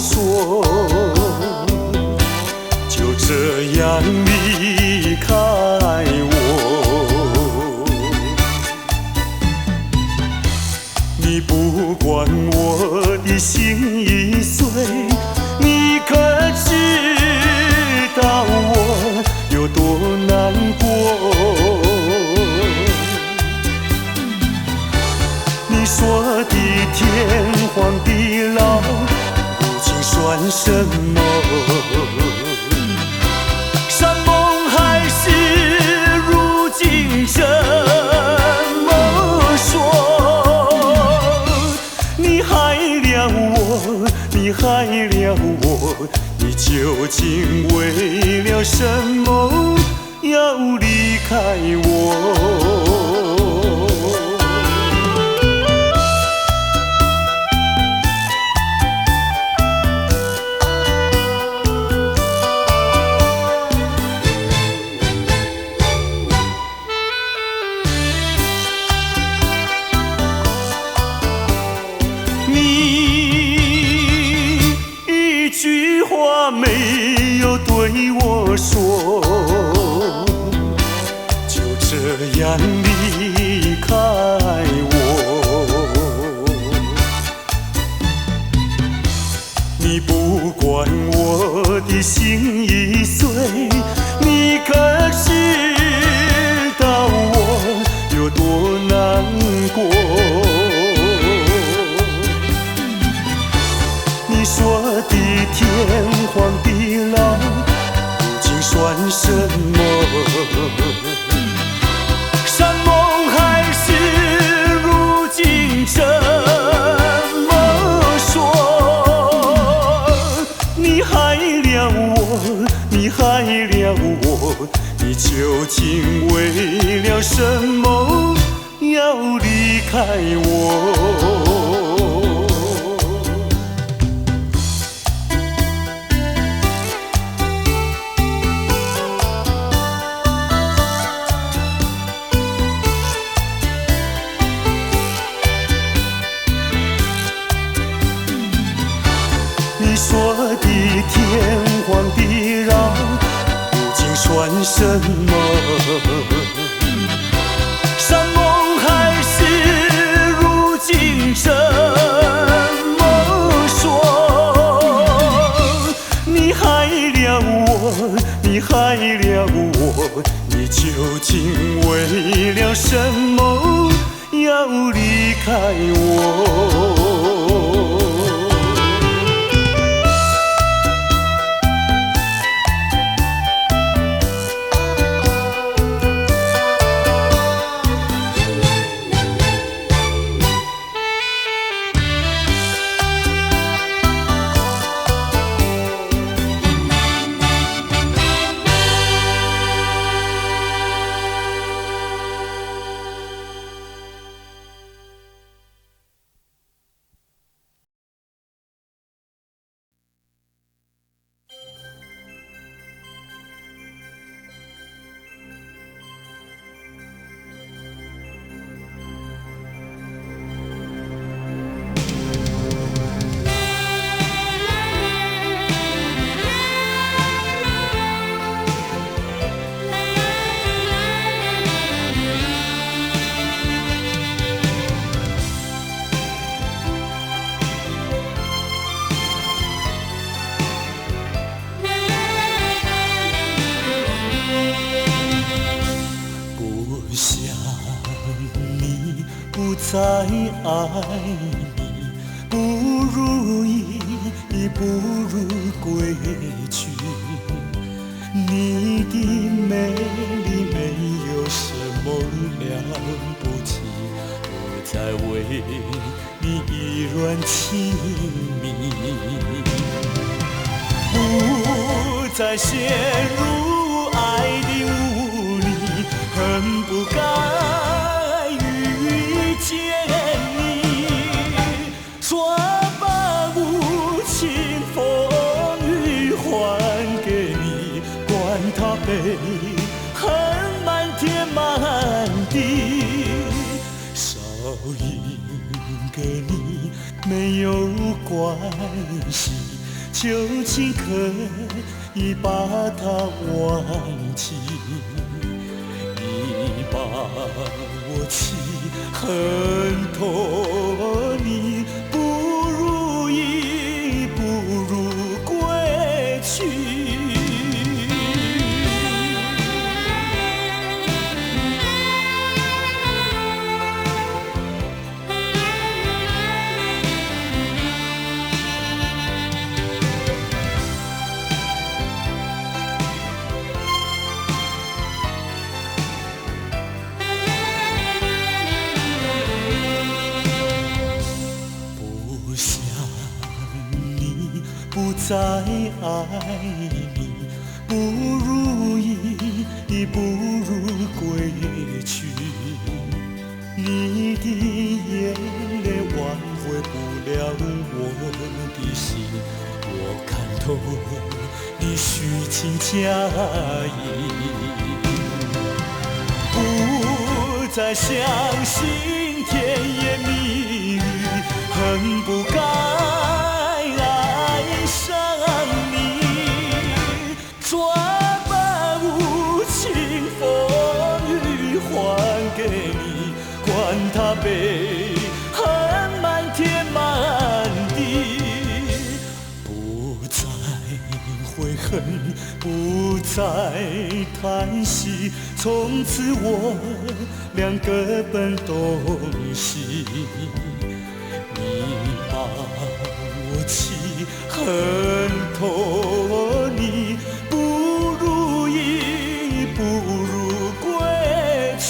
说，就这样离开我。你不管我的心已碎，你可知道我有多难过？你说的天荒地老，如今算什么？山盟海誓，如今怎么说？你害了我，你害了我，你究竟为了什么要离开我？没有对我说，就这样离开我。你不管我的心已碎，你可知道我有多难过？你说的天荒地老，如今算什么？山盟海誓，如今怎么说？你害了我，你害了我，你究竟为了什么要离开我？你说的天荒地老，如今算什么？山盟海誓，如今怎么说？你害了我，你害了我，你究竟为了什么要离开我？再爱你，不如意，不如归去。你的美丽没有什么了不起，我在为你依然亲密，不再陷入爱的雾里，恨不该遇见你，说把无情风雨还给你，管它悲恨满天满地，少赢给你没有关系，究竟可以把它忘记？你把我气恨透，你不如意，不如归去。不再爱你，不如意，不如归去。你的眼泪挽回不了我的心，我看透你虚情假意，不再相信甜言蜜语，恨不该上你，转把无情风雨还给你，管他悲恨满天满地，不再悔恨，不再叹息，从此我俩各奔东西。你把我气恨透，你不如意，不如归去。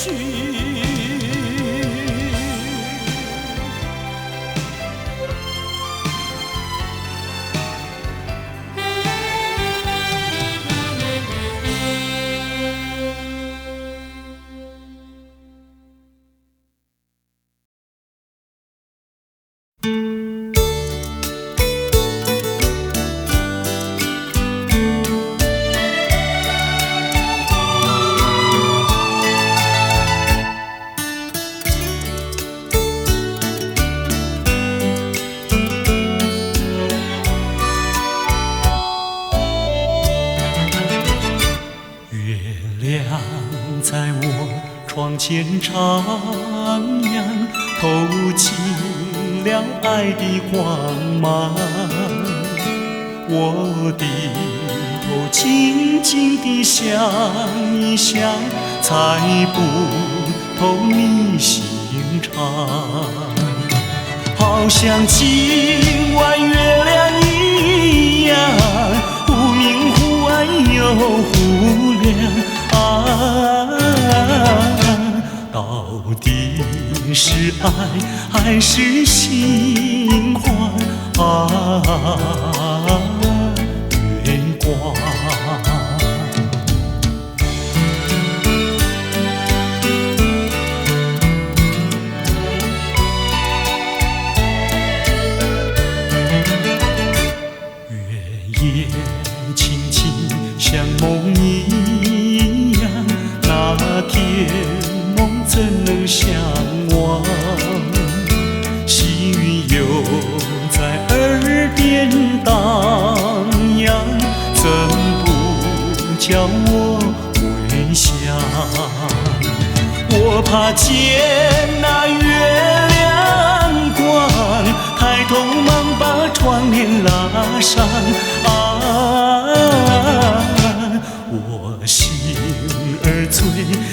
窗前徜徉，透进了爱的光芒。我低头静静地想一想，猜不透你心肠。好像今晚月亮一样，忽明忽暗又忽亮啊。到底是爱还是心慌啊？月光。月夜轻轻像梦一样，那天梦怎能相忘？细雨又在耳边荡漾，怎不叫我回想？我怕见那月亮光，抬头忙把窗帘拉上啊。我心儿醉，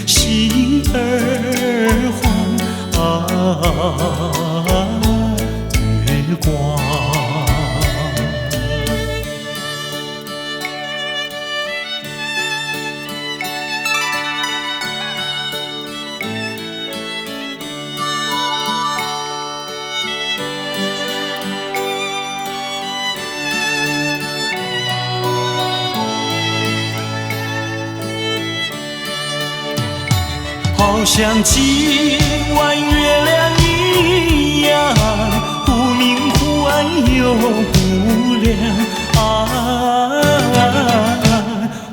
心儿慌啊，月光。好像今晚月亮一样，忽明忽暗又忽亮啊。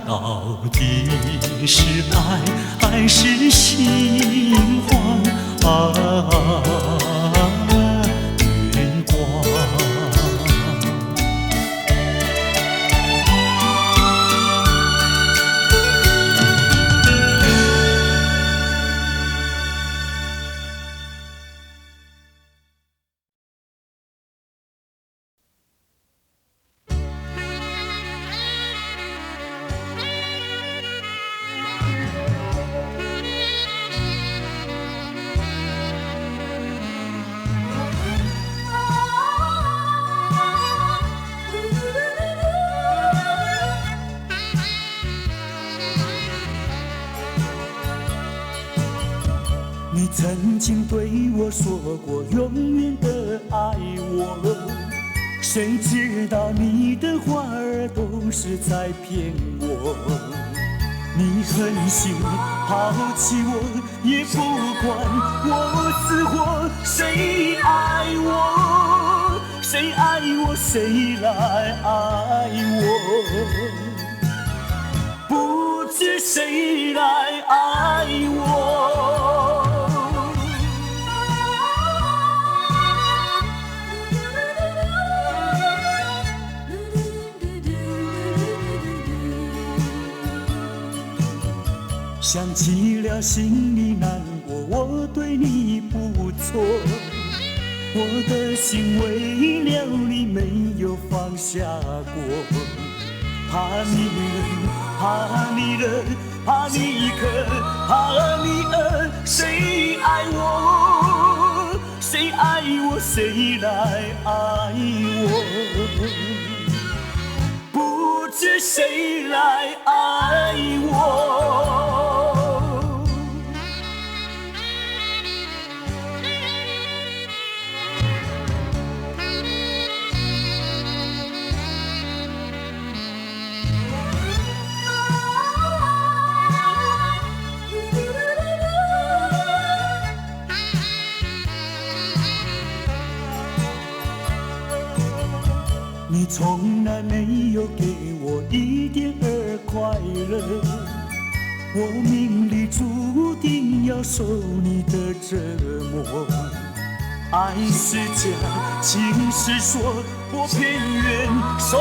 到底是爱还是心慌啊？月光。曾经对我说过永远的爱我，谁知道你的话儿都是在骗我。你狠心抛弃我，也不管我死活。谁爱我？谁爱我？谁来爱我？不知谁来爱我。想起了心里难过，我对你不错，我的心为了你没有放下过。怕你冷，怕你冷，怕你渴，怕你饿，谁爱我？谁爱我？谁来爱我？不知谁来爱我。你从来没有给我一点儿快乐，我命里注定要受你的折磨。爱是假，情是说，我偏愿受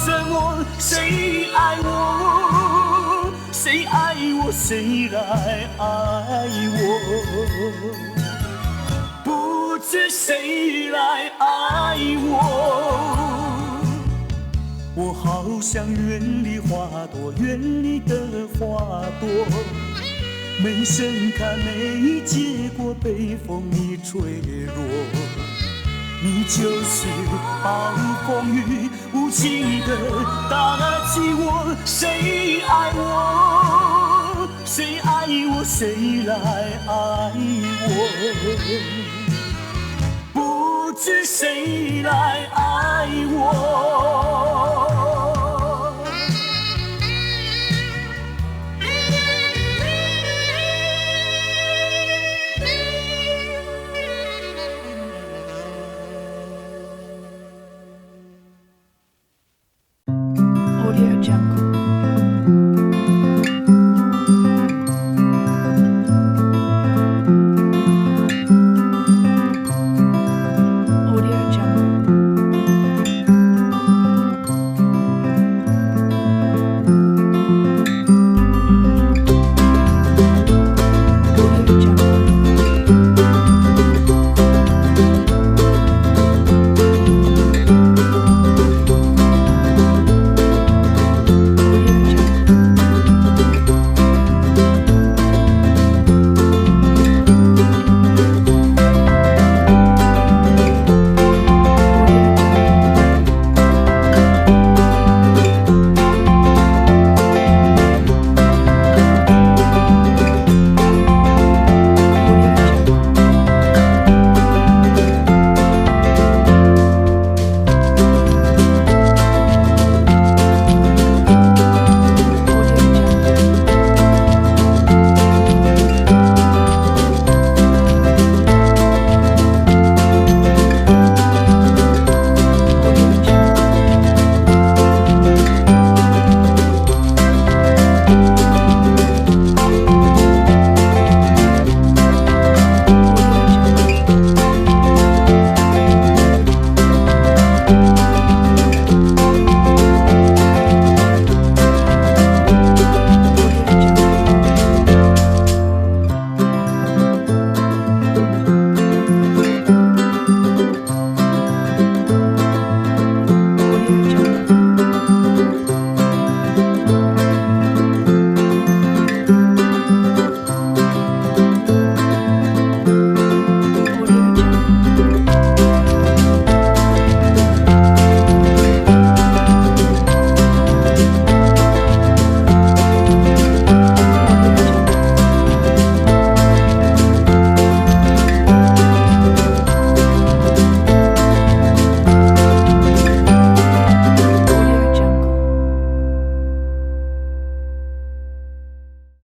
折磨。谁爱我？谁爱我？谁来爱我？不知谁来爱我？我好想远离花朵，远离的花朵，没盛开，没结果，被风你吹落。你就是暴风雨，无情的打击我。谁爱我？谁爱我？谁来爱我？不知谁来爱我？